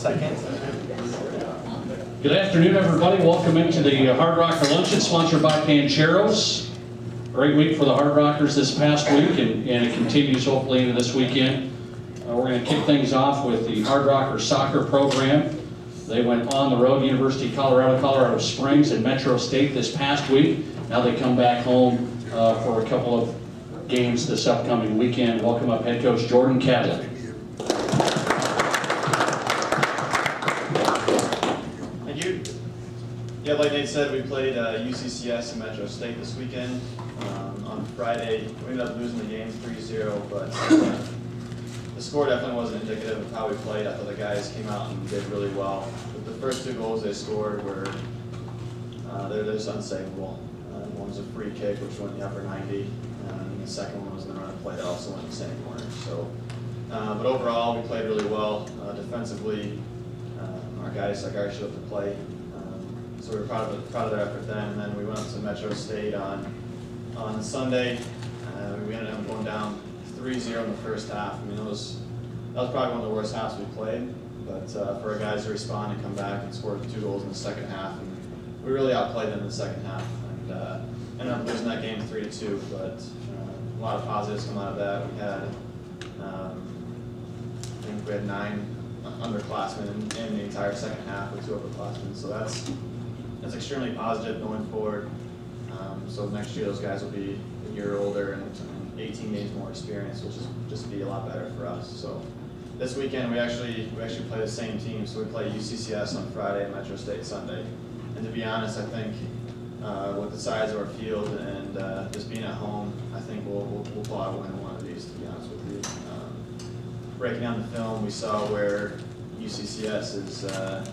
Second. Good afternoon, everybody. Welcome into the Hardrocker Luncheon, sponsored by Pancheros. Great week for the Hardrockers this past week, and it continues hopefully into this weekend. We're going to kick things off with the Hardrocker soccer program. They went on the road, University of Colorado, Colorado Springs, and Metro State this past week. Now they come back home for a couple of games this upcoming weekend. Welcome up head coach Jordan Kadlec. Thank you. Yeah, like Nate said, we played UCCS and Metro State this weekend. On Friday, we ended up losing the game 3-0, but the score definitely wasn't indicative of how we played. I thought the guys came out and did really well. But the first two goals they scored were they're just unsavable. One was a free kick, which went in the upper 90, and the second one was in the run of play that also went in the same corner. So, but overall, we played really well defensively. Our guys showed up to play, so we were proud of their effort then. And then we went up to Metro State on Sunday. We ended up going down 3-0 in the first half. I mean, that was probably one of the worst halves we played. But for our guys to respond and come back and score 2 goals in the second half, and we really outplayed them in the second half, and ended up losing that game 3-2. But a lot of positives come out of that. We had, I think we had 9 underclassmen in the entire second half with 2 upperclassmen. So that's extremely positive going forward. So next year those guys will be a year older and 18 games more experience, which is just be a lot better for us. So this weekend we actually play the same team. So we play UCCS on Friday and Metro State Sunday. And to be honest, I think with the size of our field and just being at home, I think we'll pull out a win in one of these. To be honest with you, breaking down the film, we saw where UCCS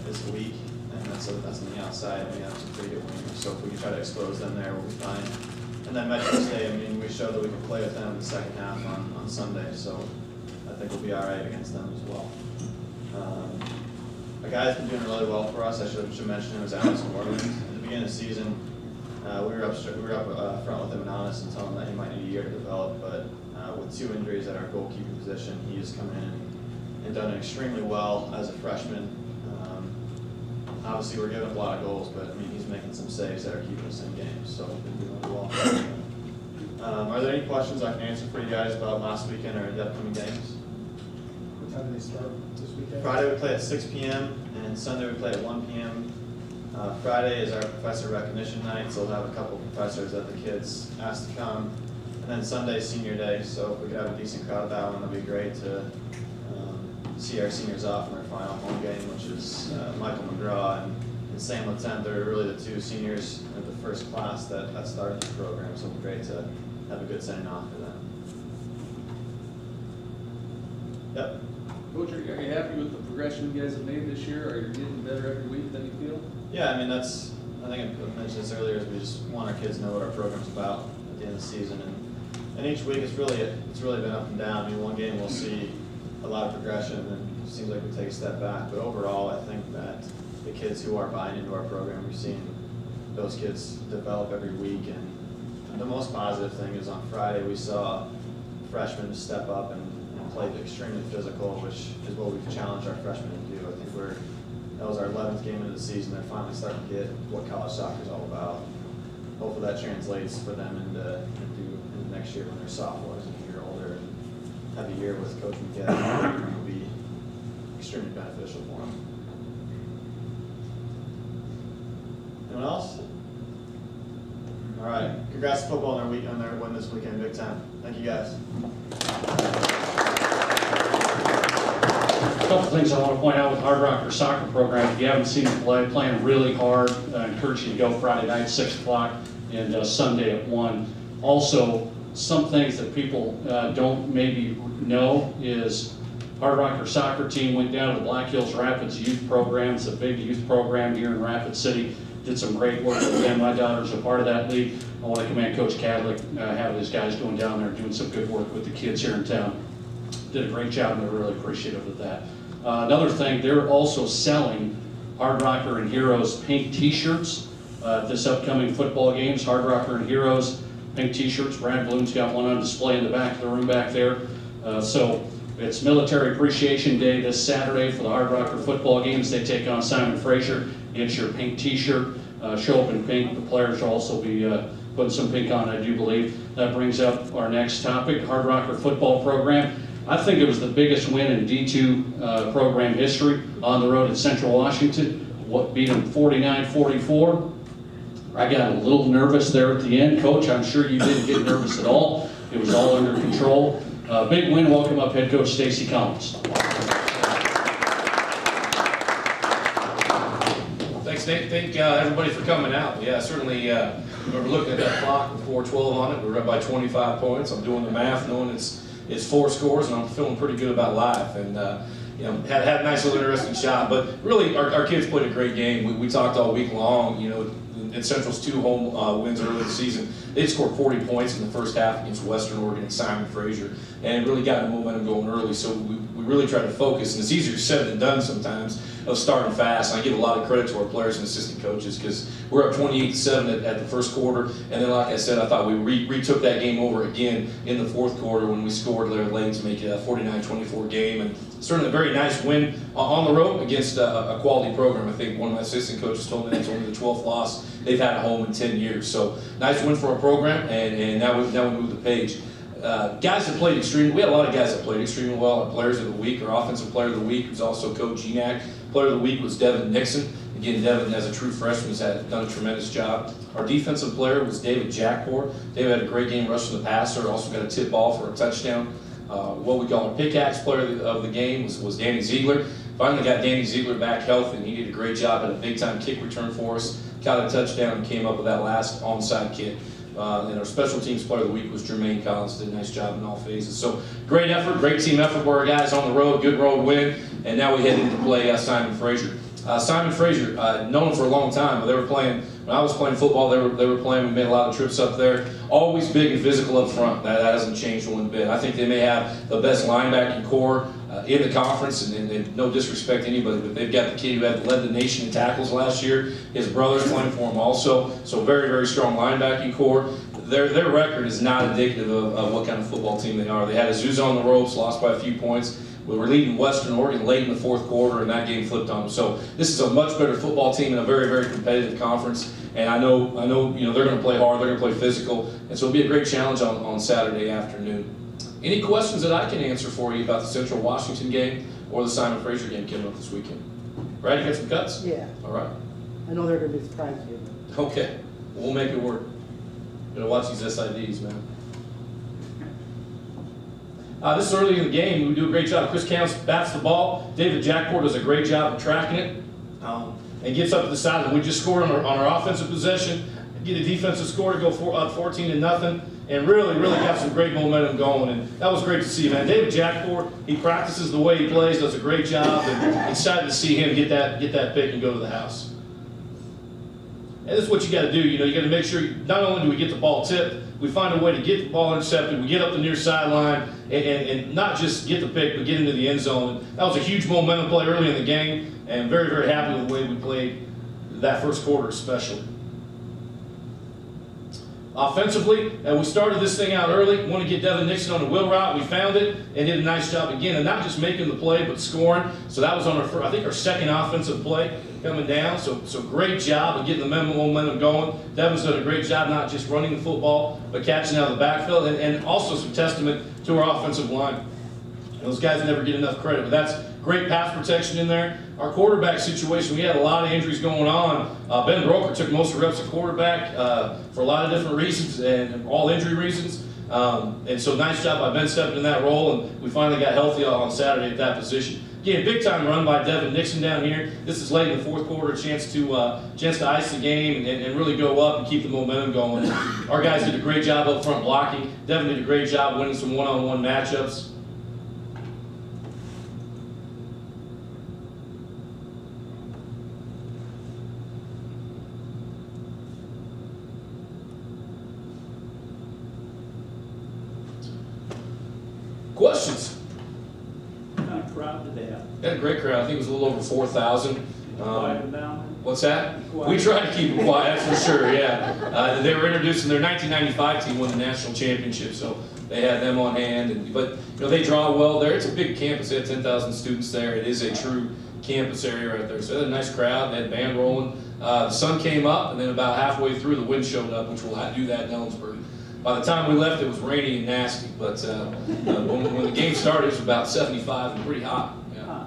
is weak. And that's on the outside, and we have some pretty good wingers. So if we can try to expose them there, we'll be fine. And then Metro State, I mean, we showed that we could play with them in the second half on Sunday, so I think we'll be all right against them as well. A guy that's been doing really well for us, I should mention him, is Alex Moreland. At the beginning of the season, we were up front with him and honest and telling him that he might need a year to develop, but with 2 injuries at our goalkeeping position, he has come in and done extremely well as a freshman. Obviously, we're giving up a lot of goals, but I mean, he's making some saves that are keeping us in games, so we've been doing really well. Are there any questions I can answer for you guys about last weekend or the upcoming games? What time do they start this weekend? Friday we play at 6 p.m. and Sunday we play at 1 p.m. Friday is our professor recognition night, so we'll have a couple of professors that the kids asked to come. And then Sunday senior day, so if we could have a decent crowd at that one, that'd be great to see our seniors off in their final home game, which is Michael McGraw and Sam Latent. They're really the 2 seniors of the first class that started the program, so it'd be great to have a good sending off for them. Yep. Coach, are you happy with the progression you guys have made this year? Are you getting better every week than you feel? Yeah, I mean, I think I mentioned this earlier, is we just want our kids to know what our program's about at the end of the season. And each week it's really been up and down. I mean, one game we'll see a lot of progression, and it seems like we take a step back. But overall, I think that the kids who are buying into our program, we've seen those kids develop every week. And the most positive thing is on Friday we saw freshmen step up and play extremely physical, which is what we've challenged our freshmen to do. I think that was our 11th game of the season. They're finally starting to get what college soccer is all about. Hopefully that translates for them into next year when they're sophomores and a year older. Have a year with Coach McGee will be extremely beneficial for him. Anyone else? All right. Congrats to football on their win this weekend, big time. Thank you guys. A couple things I want to point out with the Hardrocker soccer program. If you haven't seen them play, playing really hard. I encourage you to go Friday night at 6 o'clock and Sunday at 1. Also, some things that people don't maybe know is Hardrocker soccer team went down to the Black Hills Rapids youth program. It's a big youth program here in Rapid City. Did some great work with them. My daughter's a part of that league. I want to commend Coach Kadlec, having his guys going down there and doing some good work with the kids here in town. Did a great job, and they're really appreciative of that. Another thing, they're also selling Hardrocker and Heroes pink t-shirts this upcoming football games. Hardrocker and Heroes pink t-shirts. Brad Bloom's got one on display in the back of the room back there. So It's Military Appreciation Day this Saturday for the Hardrocker football games. They take on Simon Fraser. Get your pink t-shirt. Show up in pink. The players will also be putting some pink on, I do believe. That brings up our next topic, Hardrocker football program. I think it was the biggest win in D2 program history on the road at Central Washington. What beat them 49-44. I got a little nervous there at the end. Coach, I'm sure you didn't get nervous at all. It was all under control. Big win. Welcome up head coach Stacy Collins. Thanks, Nate. Thank everybody for coming out. Yeah, certainly we're looking at that clock with 4:12 on it. We're up by 25 points. I'm doing the math, knowing it's 4 scores, and I'm feeling pretty good about life. And you know, had a nice little interesting shot. But really, our kids played a great game. We talked all week long. You know, in Central's 2 home wins early in the season, they scored 40 points in the first half against Western Oregon and Simon Fraser, and really got the momentum going early. So we really tried to focus, and it's easier said than done sometimes, of starting fast. And I give a lot of credit to our players and assistant coaches, because we're up 28-7 at the first quarter, and then like I said, I thought we retook that game over again in the fourth quarter when we scored late to make it a 49-24 game, and certainly a very nice win on the road against a quality program. I think one of my assistant coaches told me that's only the 12th loss they've had at home in 10 years. So nice win for our program, and now we move the page. Guys that played extremely, we had a lot of guys that played extremely well. Our players of the week, our offensive player of the week was also Coach Enack. Player of the week was Devin Nixon. Again, Devin, as a true freshman, has done a tremendous job. Our defensive player was David Jackport. David had a great game rushing the passer, also got a tip ball for a touchdown. What we call our pickaxe player of the game was Danny Ziegler. Finally got Danny Ziegler back healthy, and he did a great job at a big-time kick return for us. Got a touchdown and came up with that last onside kick. And our special teams player of the week was Jermaine Collins. Did a nice job in all phases. So great effort, great team effort for our guys on the road. Good road win. And now we head into play Simon Fraser. Simon Fraser, known him for a long time. They were playing, when I was playing football, they were playing. We made a lot of trips up there. Always big and physical up front. That hasn't changed one bit. I think they may have the best linebacking core in the conference, and no disrespect to anybody, but they've got the kid who had led the nation in tackles last year. His brother's playing for him also. So very, very strong linebacking core. Their record is not indicative of what kind of football team they are. They had Azusa on the ropes, lost by a few points. We were leading Western Oregon late in the fourth quarter, and that game flipped on them. So this is a much better football team in a very, very competitive conference. And I know, you know, they're going to play hard, they're going to play physical, and so it'll be a great challenge on Saturday afternoon. Any questions that I can answer for you about the Central Washington game or the Simon Fraser game coming up this weekend? Brad, you got some cuts? Yeah. All right. I know they're going to be surprised here. Okay. We'll make it work. Gotta watch these SIDs, man. This is early in the game. We do a great job. Chris Counts bats the ball. David Jackport does a great job of tracking it and gets up to the side. And we just scored on our offensive possession, get a defensive score to go up 14-0, and really got some great momentum going. And that was great to see, man. David Jackport, he practices the way he plays, does a great job, and excited to see him get that pick and go to the house. And this is what you got to do. You know, you got to make sure not only do we get the ball tipped, we find a way to get the ball intercepted. We get up the near sideline and not just get the pick, but get into the end zone. And that was a huge momentum play early in the game, and very, very happy with the way we played that first quarter, especially. Offensively, we started this thing out early. Want to get Devin Nixon on the wheel route. We found it and did a nice job again, and not just making the play, but scoring. So that was on I think our second offensive play coming down. So great job of getting the momentum going. Devin's done a great job not just running the football, but catching out of the backfield, and also some testament to our offensive line. Those guys never get enough credit, but that's great pass protection in there. Our quarterback situation, we had a lot of injuries going on. Ben Broker took most of the reps at quarterback for a lot of different reasons, and all injury reasons. And so nice job by Ben stepping in that role, and we finally got healthy on Saturday at that position. Again, big time run by Devin Nixon down here. This is late in the fourth quarter, a chance to ice the game and really go up and keep the momentum going. Our guys did a great job up front blocking. Devin did a great job winning some one-on-one matchups. Questions? What kind of crowd did they have? They had a great crowd. I think it was a little over 4,000. Quiet down? What's that? Quiet. We tried to keep it quiet, for sure, yeah. They were introducing their 1995 team, won the national championship, so they had them on hand. But they draw well there. It's a big campus. They have 10,000 students there. It is a true campus area right there. So they had a nice crowd. They had band rolling. The sun came up, and then about halfway through, the wind showed up, which will do that in Ellensburg. By the time we left, it was rainy and nasty. But when the game started, it was about 75 and pretty hot. Yeah.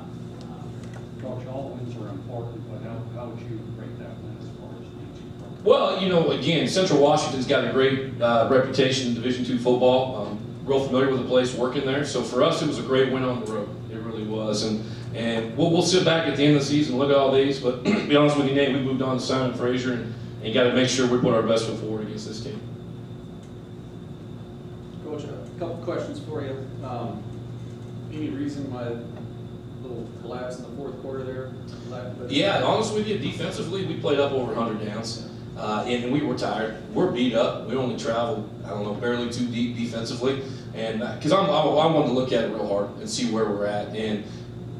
Coach, all wins are important, but how would you rate that win as far as teaching? Well, again, Central Washington's got a great reputation in Division II football. Real familiar with the place, working there. So for us, it was a great win on the road. It really was. And we'll sit back at the end of the season and look at all these. But to be honest with you, Nate, we moved on to Simon Fraser, and you got to make sure we put our best foot forward against this team. Coach, a couple questions for you. Any reason why little collapse in the fourth quarter there? Yeah, honestly with you, defensively, we played up over 100 downs. And we were tired. We're beat up. We only traveled, I don't know, barely too deep defensively. And because I wanted to look at it real hard and see where we're at. And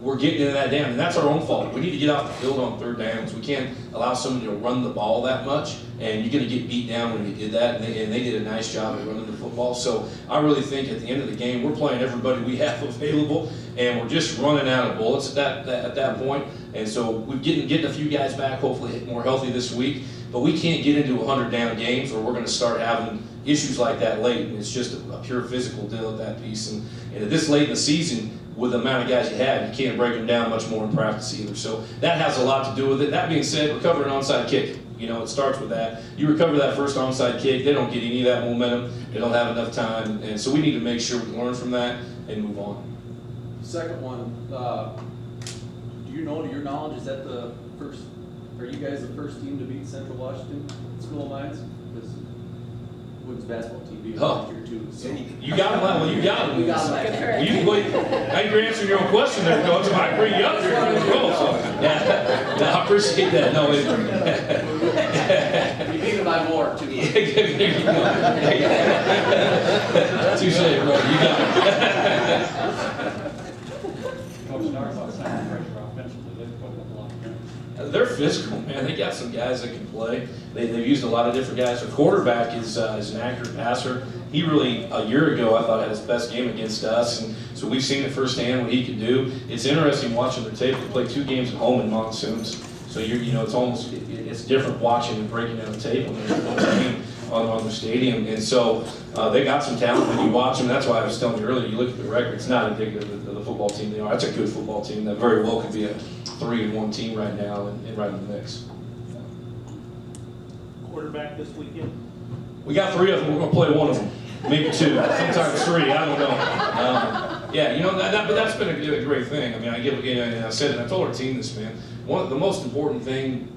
we're getting into that down, and that's our own fault. We need to get off the field on third downs. We can't allow somebody to run the ball that much, and you're going to get beat down when you did that, and they did a nice job of running the football. So I really think at the end of the game, we're playing everybody we have available, and we're just running out of bullets at that point. And so we're getting a few guys back, hopefully more healthy this week, but we can't get into 100-down games, or we're going to start having issues like that late, and it's just a pure physical deal at that piece. And at this late in the season, with the amount of guys you have, you can't break them down much more in practice either. So that has a lot to do with it. That being said, recover an onside kick. It starts with that. You recover that first onside kick, they don't get any of that momentum. They don't have enough time. And so we need to make sure we learn from that and move on. Second one, do you know, to your knowledge, is that the first, are you guys the first team to beat Central Washington School of Mines? Because women's basketball team beat last year too. So. You got him. Well, you got him. We got him. Well, you wait. I think you're answering your own question there, Coach. I can bring you up there as well. So, yeah, no, I appreciate that. No, you beat him by more too. There you go. Touche, bro. You got it. Coach, talk about Simon Fraser offensively. They've put up a lot of games. They're physical, man. They got some guys that can play. They've used a lot of different guys. Their quarterback is an accurate passer. He really, a year ago, I thought had his best game against us, and so we've seen it firsthand what he can do. It's interesting watching their tape. They play 2 games at home in monsoons, so it's almost it's different watching and breaking down the tape when they're playing on the stadium. And so they got some talent when you watch them. That's why I was telling you earlier. You look at the record; it's not indicative of the football team they are. That's a good football team that very well could be a 3-1 team right now and right in the mix. Quarterback this weekend? We got 3 of them. We're going to play 1 of them, maybe 2, sometimes 3. I don't know. Yeah, but that's been a great thing. I mean, I said it. I told our team this, man. The most important thing,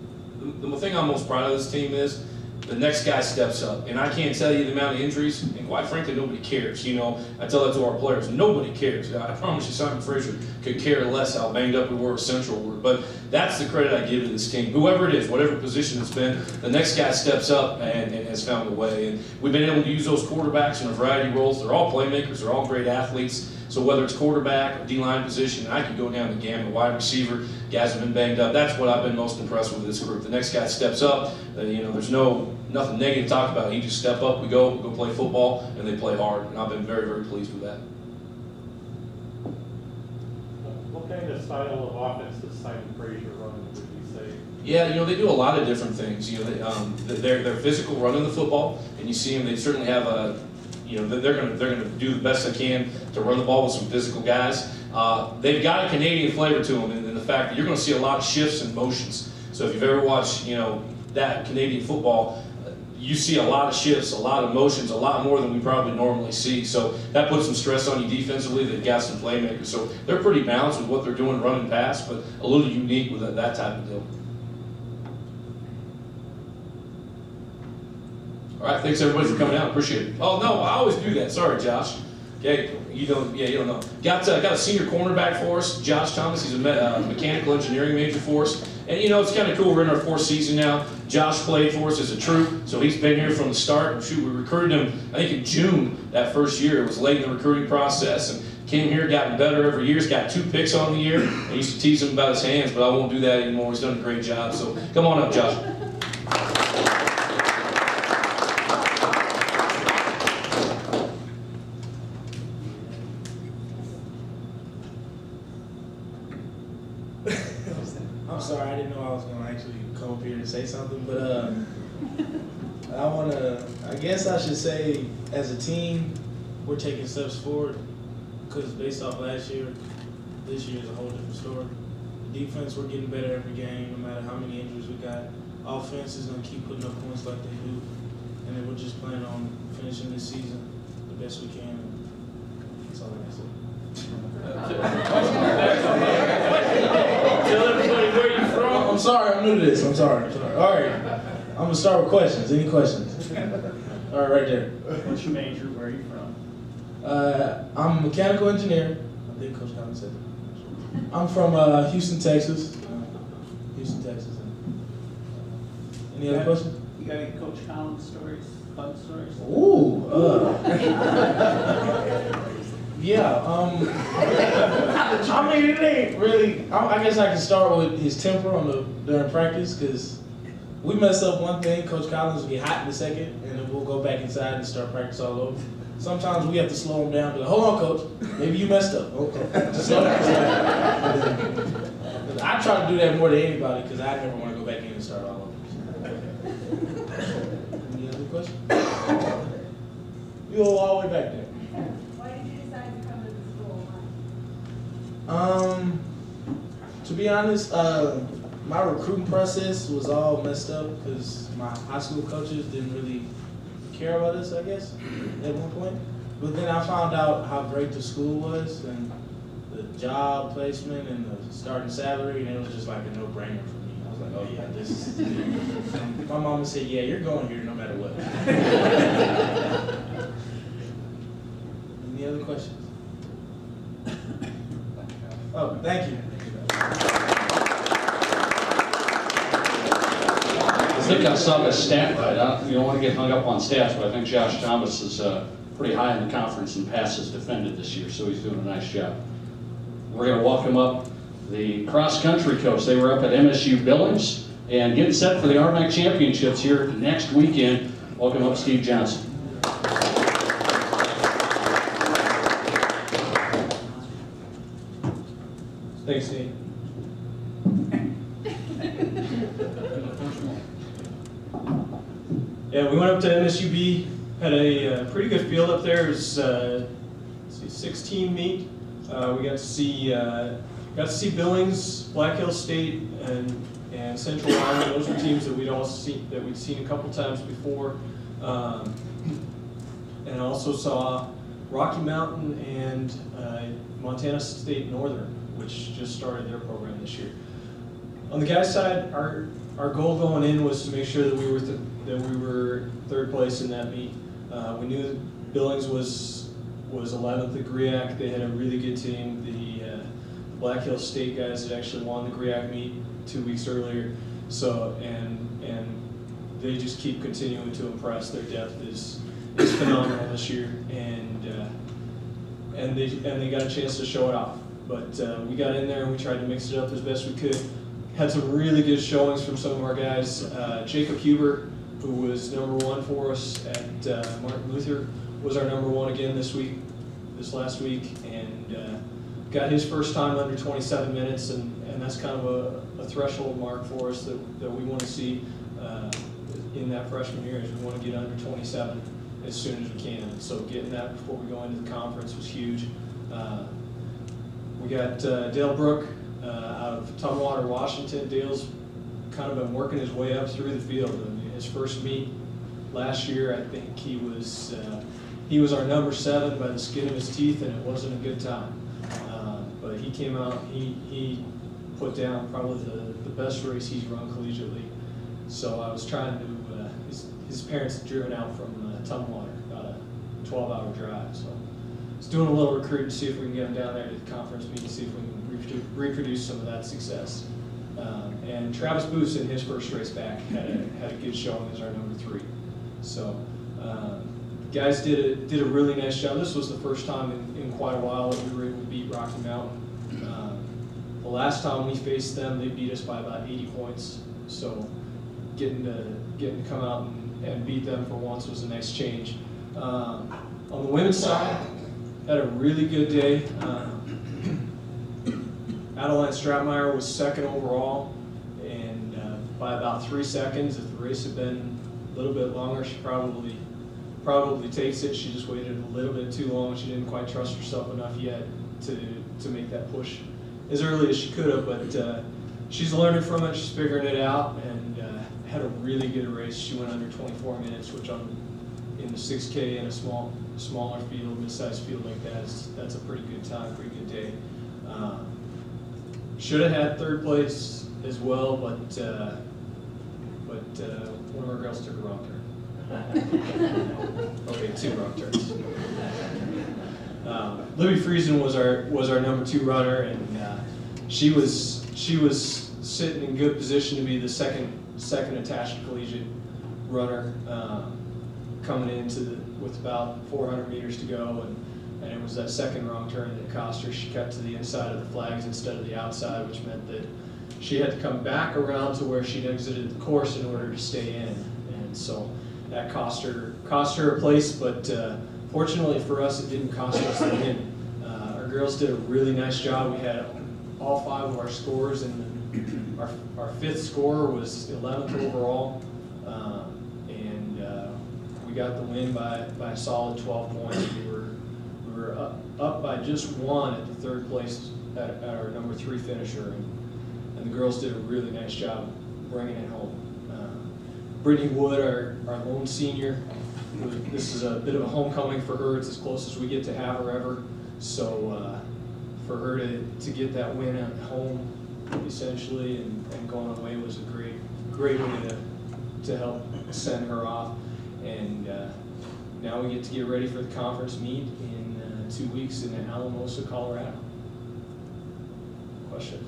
the thing I'm most proud of this team is the next guy steps up. And I can't tell you the amount of injuries, and quite frankly, nobody cares. I tell that to our players. Nobody cares. I promise you, Simon Fraser could care less how banged up we were at Central were. But that's the credit I give to this team. Whoever it is, whatever position it's been, the next guy steps up and has found a way. And we've been able to use those quarterbacks in a variety of roles. They're all playmakers. They're all great athletes. So whether it's quarterback or D-line position, I could go down the gamut. Wide receiver, guys have been banged up. That's what I've been most impressed with this group. The next guy steps up. There's nothing negative to talk about. He just step up. We go play football, and they play hard. And I've been very, very pleased with that. What kind of style of offense does Simon Fraser run, would you say? Yeah, they do a lot of different things. They're physical running the football, and you see them. They certainly have a. They're going to do the best they can to run the ball with some physical guys. They've got a Canadian flavor to them in the fact that you're going to see a lot of shifts and motions. So if you've ever watched, that Canadian football, you see a lot of shifts, a lot of motions, a lot more than we probably normally see. So that puts some stress on you defensively. They've got some playmakers. So they're pretty balanced with what they're doing running pass, but a little unique with that type of deal. All right, thanks everybody for coming out. Appreciate it. Oh no, I always do that. Sorry, Josh. Okay, you don't know. Got a senior cornerback for us, Josh Thomas. He's a mechanical engineering major for us. And it's kind of cool. We're in our 4th season now. Josh played for us as a troop, so he's been here from the start. Shoot, we recruited him, I think in June that first year. It was late in the recruiting process, and came here, gotten better every year. He's got 2 picks on the year. I used to tease him about his hands, but I won't do that anymore. He's done a great job. So come on up, Josh. I'm sorry, I didn't know I was gonna actually come up here and say something, but I guess I should say, as a team, we're taking steps forward, because based off last year, this year is a whole different story. Defense, we're getting better every game, no matter how many injuries we got. Offense is gonna keep putting up points like they do, and then we're just planning on finishing this season the best we can. That's all I gotta say. Tell everybody where you're from. I'm sorry, I'm new to this. I'm sorry. All right, I'm gonna start with questions. Any questions? All right, right there. What's your major? Where are you from? I'm a mechanical engineer. I think Coach Collins said that. I'm from Houston, Texas. Houston, Texas. Any other questions? You got any Coach Collins stories? Fun stories? Ooh. Yeah. I mean, it ain't really. I guess I can start with his temper during practice, because we mess up one thing. Coach Collins will get hot in a second, and then we'll go back inside and start practice all over. Sometimes we have to slow him down. Be like, hold on, coach. Maybe you messed up. Okay. Just slow down. I try to do that more than anybody, because I never want to go back in and start all over. Any other questions? You go all the way back there. Why did you decide to come to the school? To be honest, my recruiting process was all messed up because my high school coaches didn't really care about us, I guess, at one point. But then I found out how great the school was and the job placement and the starting salary, and it was just like a no-brainer for me. I was like, oh yeah, this is it. My mama said, yeah, you're going here no matter what. Any other questions? Oh, thank you. I think I saw the stat right. You don't want to get hung up on stats, but I think Josh Thomas is pretty high in the conference in passes defended this year, so he's doing a nice job. We're going to welcome up the cross-country coach. They were up at MSU Billings and getting set for the RMAC Championships here next weekend. Welcome up Steve Johson. Thanks, Steve. Yeah, we went up to MSUB, had a pretty good field up there. It was 16 meet. We got to see Billings, Black Hills State, and Central Wyoming. Those were teams that we'd seen a couple times before, and also saw Rocky Mountain and Montana State Northern, which just started their program this year. On the guys' side, our goal going in was to make sure that we were third place in that meet. We knew that Billings was 11th at GRIAC. They had a really good team. The Black Hills State guys had actually won the GRIAC meet 2 weeks earlier. So and they just keep continuing to impress. Their depth is phenomenal this year, and they got a chance to show it off. But we got in there and we tried to mix it up as best we could. Had some really good showings from some of our guys. Jacob Huber, who was #1 for us at Martin Luther, was our #1 again this last week, and got his first time under 27 minutes, and that's kind of a threshold mark for us that we want to see in that freshman year, is we want to get under 27 as soon as we can. So getting that before we go into the conference was huge. We got Dale Brook out of Tumwater, Washington. Dale's kind of been working his way up through the field. I mean, his first meet last year, I think he was our #7 by the skin of his teeth, and it wasn't a good time. But he came out, he put down probably the best race he's run collegiately. So I was trying to, his parents had driven out from Tumwater, about a 12-hour drive. So I was doing a little recruiting to see if we can get him down there to the conference meet and see if we can reproduce some of that success. And Travis Booth in his first race back had a good showing as our #3. So guys did a really nice job. This was the first time in quite a while that we were able to beat Rocky Mountain. The last time we faced them, they beat us by about 80 points. So getting to come out and beat them for once was a nice change. On the women's side, had a really good day. Adeline Stratmeyer was second overall, and by about 3 seconds. If the race had been a little bit longer, she probably takes it. She just waited a little bit too long. She didn't quite trust herself enough yet to make that push as early as she could have, but she's learning from it. She's figuring it out, and had a really good race. She went under 24 minutes, which in the 6K in a smaller field, mid-sized field like that, that's a pretty good time, pretty good day. Should have had third place as well, but one of our girls took a wrong turn. Okay, 2 wrong turns. Libby Friesen was our number 2 runner, and she was sitting in good position to be the second attached collegiate runner, coming into with about 400 meters to go, and it was that second wrong turn that cost her. She cut to the inside of the flags instead of the outside, which meant that she had to come back around to where she'd exited the course in order to stay in, and so that cost her a place. But fortunately for us, it didn't cost us the win. Our girls did a really nice job. We had all 5 of our scores, and our 5th score was 11th overall, and we got the win by a solid 12 points. We were up by just 1 at the 3rd place at our number 3 finisher, and the girls did a really nice job bringing it home. Brittany Wood, our lone senior, this is a bit of a homecoming for her. It's as close as we get to have her ever. So for her to get that win at home, essentially, and going away was a great way to help send her off. And now we get to get ready for the conference meet in 2 weeks in Alamosa, Colorado. Question?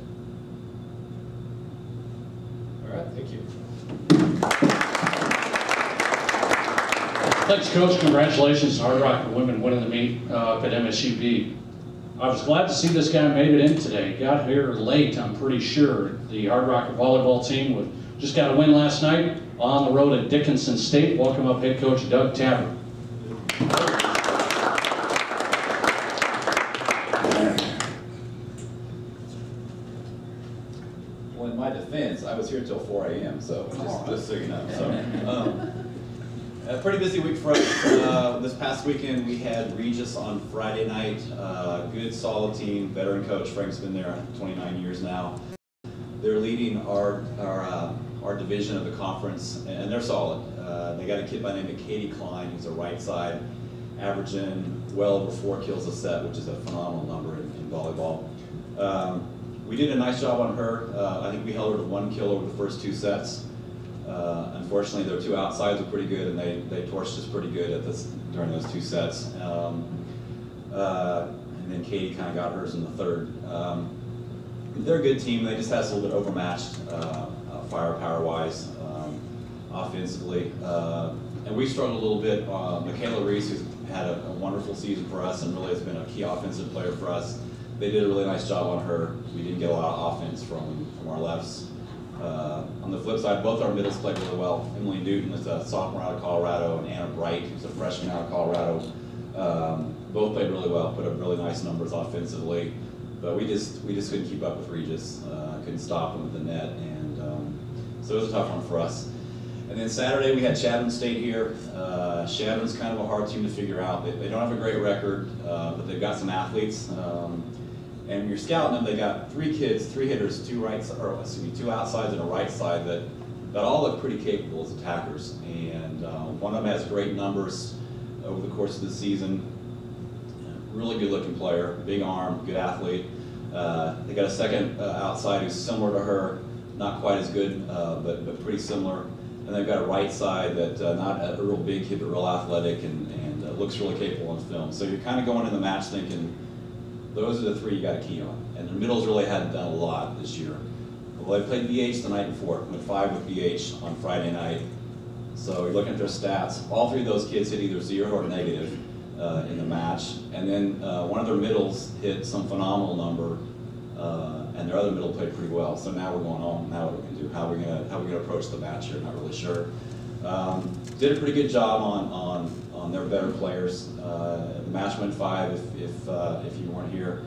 All right, thank you. Thanks, Coach. Congratulations to Hardrocker women winning the meet up at MSUB. I was glad to see this guy made it in today. Got here late, I'm pretty sure. The Hardrocker volleyball team just got a win last night on the road at Dickinson State. Welcome up head coach Doug Tabbert. Well, in my defense, I was here till 4 a.m., so just so you know. So, a pretty busy week for us. This past weekend, we had Regis on Friday night. Good, solid team. Veteran coach Frank's been there 29 years now. They're leading our division of the conference, and they're solid. They got a kid by the name of Katie Klein, who's a right side, averaging well over 4 kills a set, which is a phenomenal number in volleyball. We did a nice job on her. I think we held her to 1 kill over the first 2 sets. Unfortunately, their 2 outsides were pretty good, and they torched us pretty good during those 2 sets. And then Katie kind of got hers in the 3rd. They're a good team. They just had us a little bit overmatched firepower-wise, offensively. And we struggled a little bit. Michaela Reese, who's had a wonderful season for us and really has been a key offensive player for us, they did a really nice job on her. We didn't get a lot of offense from our lefts. On the flip side, both our middles played really well. Emily Newton is a sophomore out of Colorado, and Anna Bright, who's a freshman out of Colorado. Both played really well, put up really nice numbers offensively. But we just couldn't keep up with Regis. Couldn't stop them with the net, and so it was a tough one for us. And then Saturday we had Chadron State here. Chadron's kind of a hard team to figure out. They don't have a great record, but they've got some athletes. And when you're scouting them, they got 3 kids, 3 hitters, 2 outsides and a right side that all look pretty capable as attackers. And one of them has great numbers over the course of the season. Really good looking player, big arm, good athlete. They got a second outside who's similar to her, not quite as good, but pretty similar. And they've got a right side that not a real big kid, but real athletic and looks really capable on film. So you're kind of going in the match thinking, those are the 3 you got to key on. And the middles really hadn't done a lot this year. Well, they played BH the night before, went 5 with BH on Friday night. So you're looking at their stats. All 3 of those kids hit either 0 or negative in the match. And then one of their middles hit some phenomenal number, and their other middle played pretty well. So now we're going, oh, now what are we going to do? How are we going to approach the match here? Not really sure. Did a pretty good job on their better players. The match went 5 if you weren't here.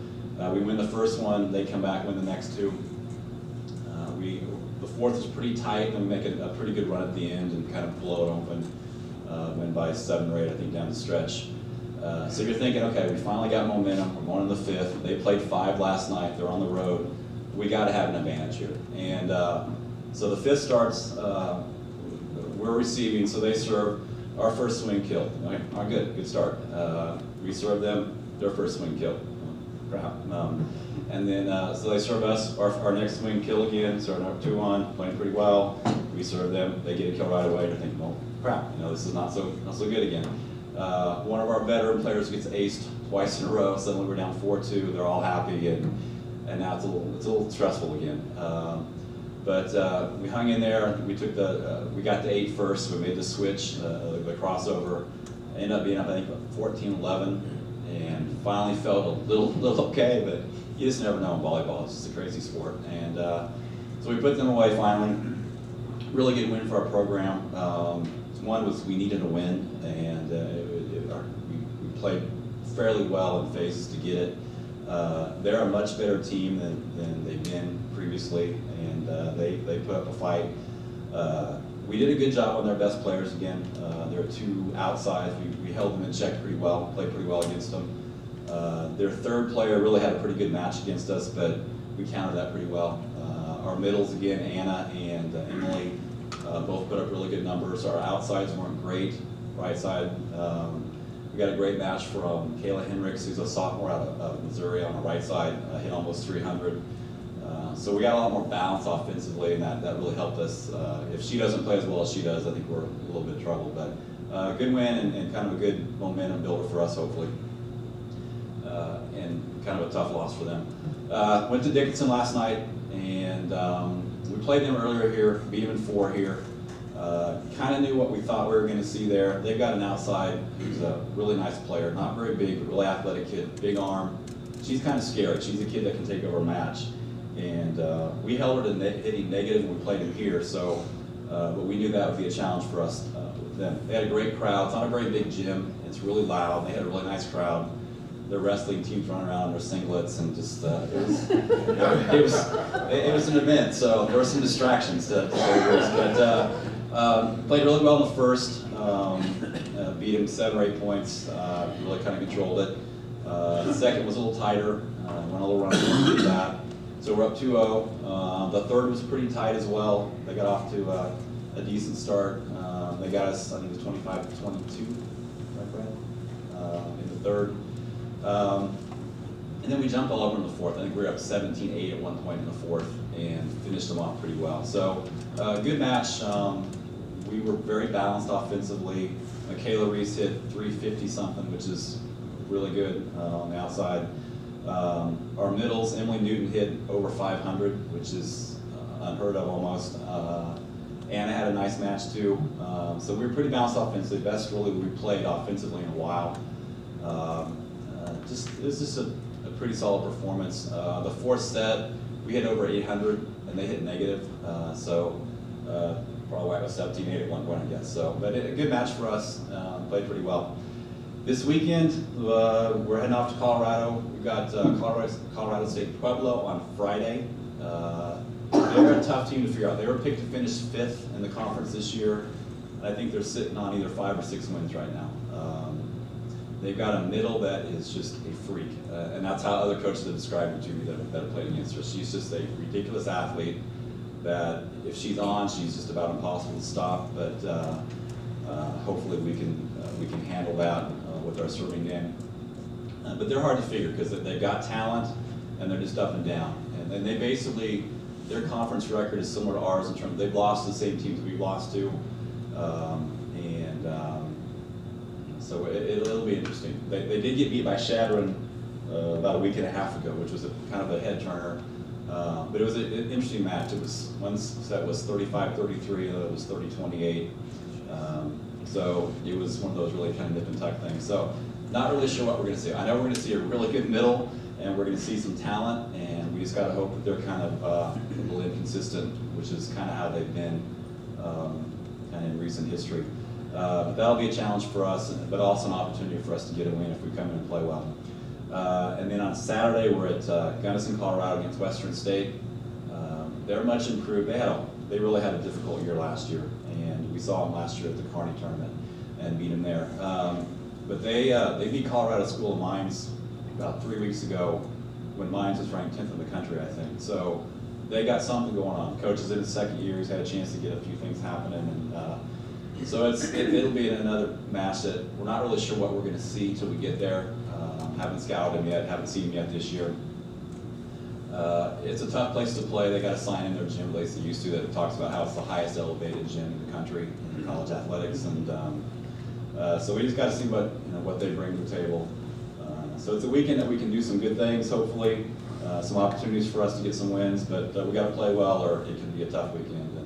We win the first one, they come back, win the next two. The fourth is pretty tight, and we make a pretty good run at the end and kind of blow it open. Win by 7 or 8, I think, down the stretch. So you're thinking, okay, we finally got momentum. We're going in the fifth. They played 5 last night. They're on the road. We got to have an advantage here. And so the fifth starts. We're receiving, so they serve. Our first swing killed. Okay, good start. We serve them. Their first swing killed. Crap. And then so they serve us. Our next swing kill again. So our 2-on, playing pretty well. We serve them. They get a kill right away. They're thinking, well, crap. This is not so good again. One of our veteran players gets aced twice in a row. Suddenly we're down 4-2. They're all happy, and now it's a little stressful again. But we hung in there. We took we got to 8 first. So we made the switch, the crossover. Ended up being up, I think, 14-11, and finally felt a little okay. But you just never know in volleyball. It's just a crazy sport. And so we put them away finally. Really good win for our program. One was we needed a win, and we played fairly well in phases to get it. They're a much better team than they've been previously, and they put up a fight. We did a good job on their best players again. There are 2 outsides. We held them in check pretty well, played pretty well against them. Their third player really had a pretty good match against us, but we countered that pretty well. Our middles, again, Anna and Emily, both put up really good numbers. Our outsides weren't great. Right side, we got a great match from Kayla Henricks, who's a sophomore out of Missouri on the right side, hit almost 300. So we got a lot more balance offensively, and that really helped us. If she doesn't play as well as she does, I think we're a little bit in trouble. But good win and kind of a good momentum builder for us, hopefully. And kind of a tough loss for them. Went to Dickinson last night, and we played them earlier here, beat them in 4 here. Kind of knew what we thought we were going to see there. They've got an outside who's a really nice player, not very big, but really athletic kid, big arm. She's kind of scary. She's a kid that can take over a match. And we held her to hitting negative when we played them here, so but we knew that would be a challenge for us with them. They had a great crowd. It's not a very big gym. It's really loud. They had a really nice crowd. Their wrestling teams running around in their singlets, and just it was an event. So there were some distractions to say the least. But played really well in the first. Beat him 7 or 8 points. Really kind of controlled it. The second was a little tighter. Went a little run into that. So we're up 2-0. The third was pretty tight as well. They got off to a decent start. They got us, I think it was 25-22, right, Brad? In the third. And then we jumped all over in the fourth. I think we were up 17-8 at one point in the fourth and finished them off pretty well. So good match. We were very balanced offensively. Michaela Reese hit 350 something, which is really good on the outside. Our middles, Emily Newton hit over 500, which is unheard of almost. Anna had a nice match too. So we were pretty balanced offensively. Best really we played offensively in a while. It was just a pretty solid performance. The fourth set, we hit over 800 and they hit negative. Probably like a 17-8 at one point, I guess. So, but a good match for us. Played pretty well. This weekend, we're heading off to Colorado. We've got Colorado State Pueblo on Friday. They're a tough team to figure out. They were picked to finish 5th in the conference this year. I think they're sitting on either 5 or 6 wins right now. They've got a middle that is just a freak, and that's how other coaches have described it to me that have played against her. She's just a ridiculous athlete that if she's on, she's just about impossible to stop, but hopefully we can handle that with our serving game. But they're hard to figure because they've got talent and they're just up and down. And they basically, their conference record is similar to ours in terms of they've lost to the same teams we've lost to. So it'll be interesting. They did get beat by Shadron about a week and a half ago, which was kind of a head turner. But it was an interesting match. It was one set was 35-33, and the other was 30-28. So it was one of those really kind of nip and tuck things. So not really sure what we're going to see. I know we're going to see a really good middle, and we're going to see some talent, and we just got to hope that they're kind of a little inconsistent, which is kind of how they've been kind of in recent history. But that'll be a challenge for us, but also an opportunity for us to get a win if we come in and play well. And then on Saturday, we're at Gunnison, Colorado against Western State. They're much improved. They really had a difficult year last year, and we saw them last year at the Kearney tournament and beat them there. But they beat Colorado School of Mines about 3 weeks ago when Mines was ranked 10th in the country, I think. So they got something going on. Coach is in his second year. He's had a chance to get a few things happening, and so it'll be another match that we're not really sure what we're going to see till we get there. Haven't scouted him yet. Haven't seen him yet this year. It's a tough place to play. They got a sign in their gym, like they used to, that talks about how it's the highest elevated gym in the country in college athletics, and so we just got to see what they bring to the table. So it's a weekend that we can do some good things, hopefully, some opportunities for us to get some wins, but we got to play well, or it can be a tough weekend,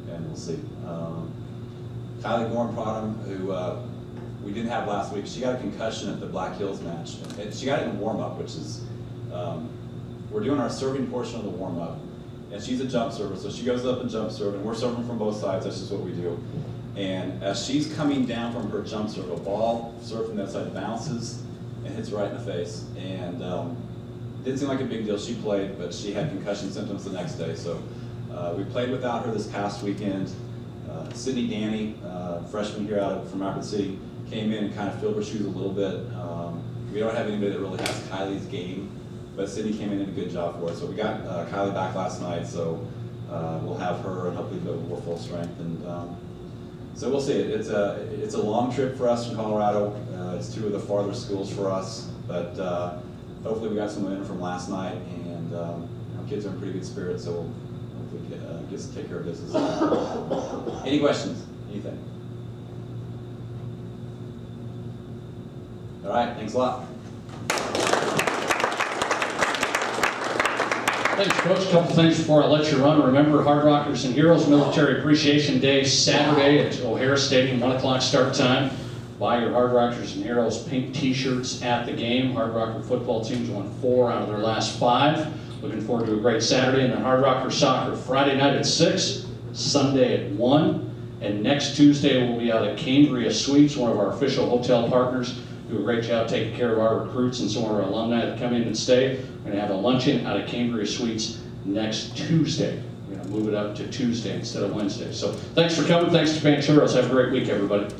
and we'll see. Kylie Gorham-Prodham, who we didn't have last week, she got a concussion at the Black Hills match, and she got it in warm-up, which is, we're doing our serving portion of the warm-up, and she's a jump server, so she goes up and jump serve, and we're serving from both sides. That's just what we do. And as she's coming down from her jump serve, a ball served from that side bounces and hits her right in the face. And didn't seem like a big deal. She played, but she had concussion symptoms the next day. So we played without her this past weekend. Sydney Danny, freshman here from Rapid City, came in and kind of filled her shoes a little bit. We don't have anybody that really has Kylie's game, but Sydney came in and did a good job for us. So we got Kylie back last night, so we'll have her and hopefully go more full strength. And so we'll see. It's a long trip for us from Colorado. It's two of the farther schools for us, but hopefully we got some momentum from last night, and kids are in pretty good spirits, so we'll hopefully get to take care of business. Any questions? Anything? All right, thanks a lot. Thanks, Coach. A couple things before I let you run. Remember, Hardrockers and Heroes Military Appreciation Day, Saturday at O'Hare Stadium, 1 o'clock start time. Buy your Hardrockers and Heroes pink t-shirts at the game. Hardrocker football teams won 4 out of their last 5. Looking forward to a great Saturday. And then Hardrocker soccer Friday night at 6, Sunday at 1. And next Tuesday we'll be out at Cambria Suites, one of our official hotel partners. Do a great job taking care of our recruits and some of our alumni that come in and stay. We're going to have a luncheon out at Cambria Suites next Tuesday. We're going to move it up to Tuesday instead of Wednesday. So thanks for coming. Thanks to Bank Heroes. Have a great week, everybody.